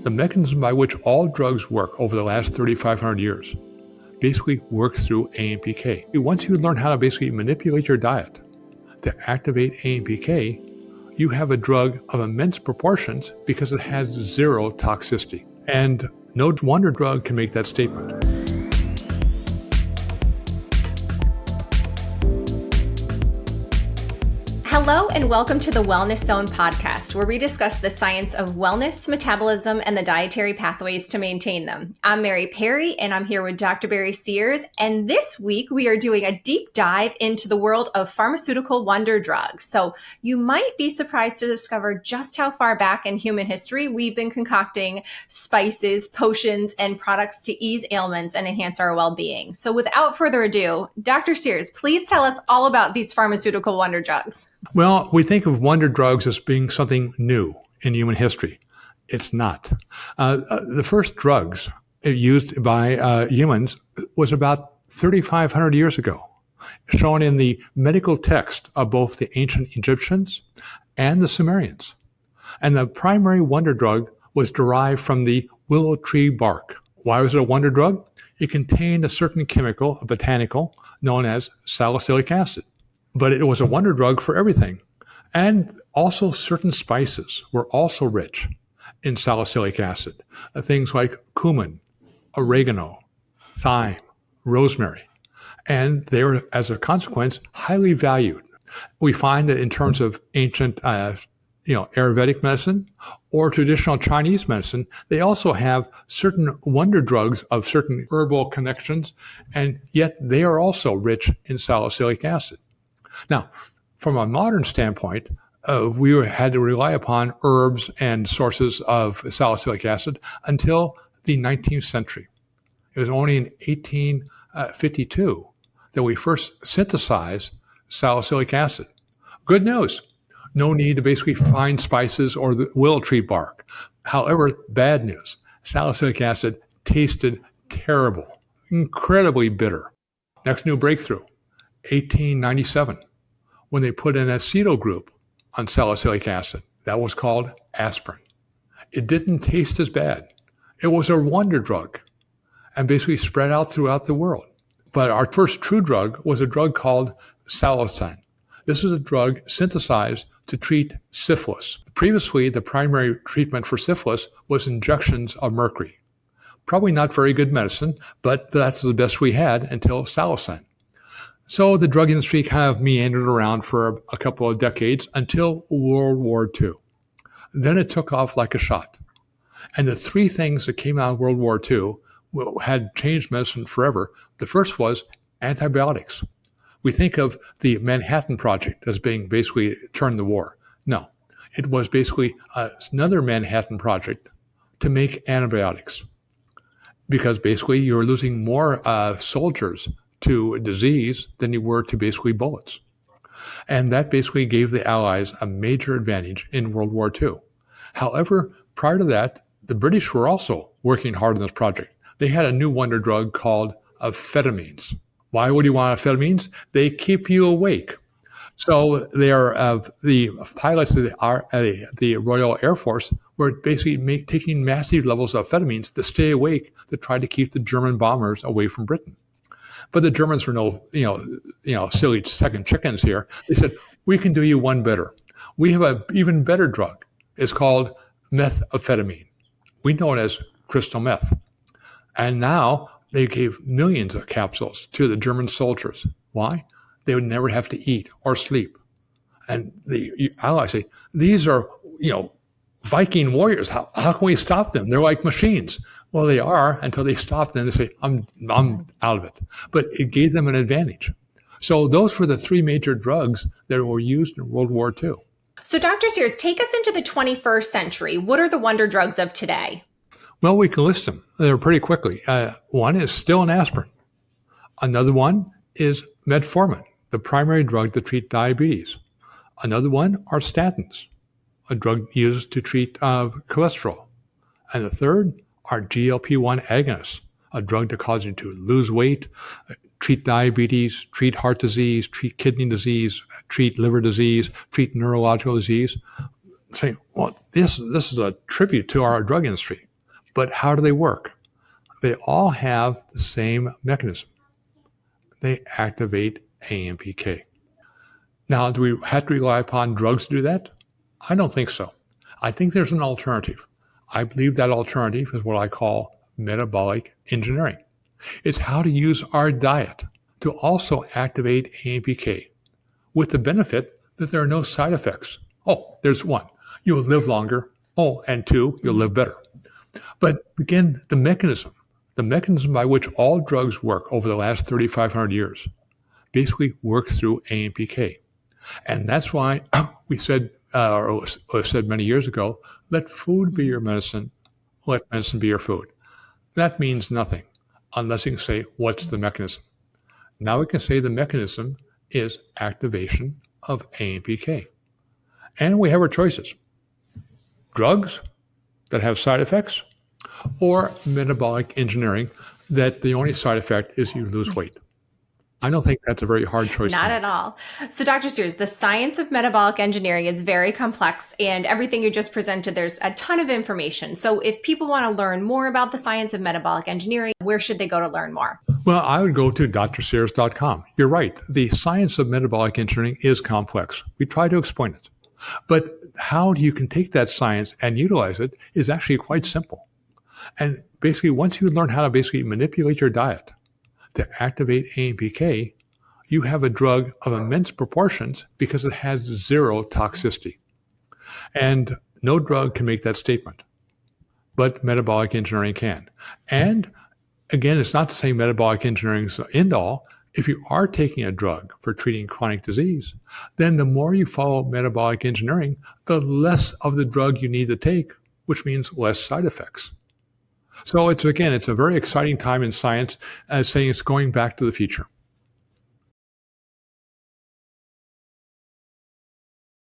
The mechanism by which all drugs work over the last 3,500 years basically works through AMPK. Once you learn how to basically manipulate your diet to activate AMPK, you have a drug of immense proportions because it has zero toxicity. And no wonder drug can make that statement. Hello and welcome to the Wellness Zone podcast, where we discuss the science of wellness, metabolism, and the dietary pathways to maintain them. I'm Mary Perry, and I'm here with Dr. Barry Sears. And this week, we are doing a deep dive into the world of pharmaceutical wonder drugs. So you might be surprised to discover just how far back in human history we've been concocting spices, potions, and products to ease ailments and enhance our well-being. So without further ado, Dr. Sears, please tell us all about these pharmaceutical wonder drugs. Well, we think of wonder drugs as being something new in human history. It's not. The first drugs used by humans was about 3,500 years ago, shown in the medical text of both the ancient Egyptians and the Sumerians. And the primary wonder drug was derived from the willow tree bark. Why was it a wonder drug? It contained a certain chemical, a botanical, known as salicylic acid. But it was a wonder drug for everything. And also certain spices were also rich in salicylic acid. Things like cumin, oregano, thyme, rosemary. And they were, as a consequence, highly valued. We find that in terms of ancient Ayurvedic medicine or traditional Chinese medicine, they also have certain wonder drugs of certain herbal connections, and yet they are also rich in salicylic acid. Now, from a modern standpoint, we had to rely upon herbs and sources of salicylic acid until the 19th century. It was only in 1852 that we first synthesized salicylic acid. Good news. No need to basically find spices or the willow tree bark. However, bad news. Salicylic acid tasted terrible, incredibly bitter. Next new breakthrough, 1897. When they put an acetyl group on salicylic acid. That was called aspirin. It didn't taste as bad. It was a wonder drug and basically spread out throughout the world. But our first true drug was a drug called Salvarson. This is a drug synthesized to treat syphilis. Previously, the primary treatment for syphilis was injections of mercury. Probably not very good medicine, but that's the best we had until Salvarson. So the drug industry kind of meandered around for a couple of decades until World War II. Then it took off like a shot. And the three things that came out of World War II had changed medicine forever. The first was antibiotics. We think of the Manhattan Project as being basically turn the war. No, it was basically another Manhattan Project to make antibiotics. Because basically you're losing more soldiers to disease than you were to basically bullets. And that basically gave the Allies a major advantage in World War II. However, prior to that, the British were also working hard on this project. They had a new wonder drug called amphetamines. Why would you want amphetamines? They keep you awake. So they are the pilots of the Royal Air Force were basically taking massive levels of amphetamines to stay awake to try to keep the German bombers away from Britain. But the Germans were no silly second chickens here. They said, we can do you one better. We have an even better drug. It's called methamphetamine. We know it as crystal meth. And now they gave millions of capsules to the German soldiers. Why? They would never have to eat or sleep. And the Allies say, these are, Viking warriors. How can we stop them? They're like machines. Well, they are until they stop and they say, I'm out of it. But it gave them an advantage. So those were the three major drugs that were used in World War II. So Dr. Sears, take us into the 21st century. What are the wonder drugs of today? Well, we can list them. They're pretty quickly. One is still an aspirin. Another one is Metformin, the primary drug to treat diabetes. Another one are statins, a drug used to treat cholesterol. And the third are GLP-1 Agonists, a drug that causes you to lose weight, treat diabetes, treat heart disease, treat kidney disease, treat liver disease, treat neurological disease. Saying, well, this is a tribute to our drug industry. But how do they work? They all have the same mechanism. They activate AMPK. Now, do we have to rely upon drugs to do that? I don't think so. I think there's an alternative. I believe that alternative is what I call metabolic engineering. It's how to use our diet to also activate AMPK with the benefit that there are no side effects. Oh, there's one. You'll live longer. Oh, and two, you'll live better. But again, the mechanism by which all drugs work over the last 3,500 years basically work through AMPK. And that's why we said, or said many years ago, let food be your medicine, let medicine be your food. That means nothing unless you can say, what's the mechanism? Now we can say the mechanism is activation of AMPK. And we have our choices. Drugs that have side effects, or metabolic engineering that the only side effect is you lose weight. I don't think that's a very hard choice. Not at all. So Dr. Sears, the science of metabolic engineering is very complex, and everything you just presented, there's a ton of information. So if people want to learn more about the science of metabolic engineering, where should they go to learn more? Well, I would go to drsears.com. You're right. The science of metabolic engineering is complex. We try to explain it. But how you can take that science and utilize it is actually quite simple. And basically, once you learn how to basically manipulate your diet to activate AMPK, you have a drug of immense proportions because it has zero toxicity. And no drug can make that statement, but metabolic engineering can. And again, it's not to say metabolic engineering is the end all. If you are taking a drug for treating chronic disease, then the more you follow metabolic engineering, the less of the drug you need to take, which means less side effects. So it's a very exciting time in science, as saying it's going back to the future.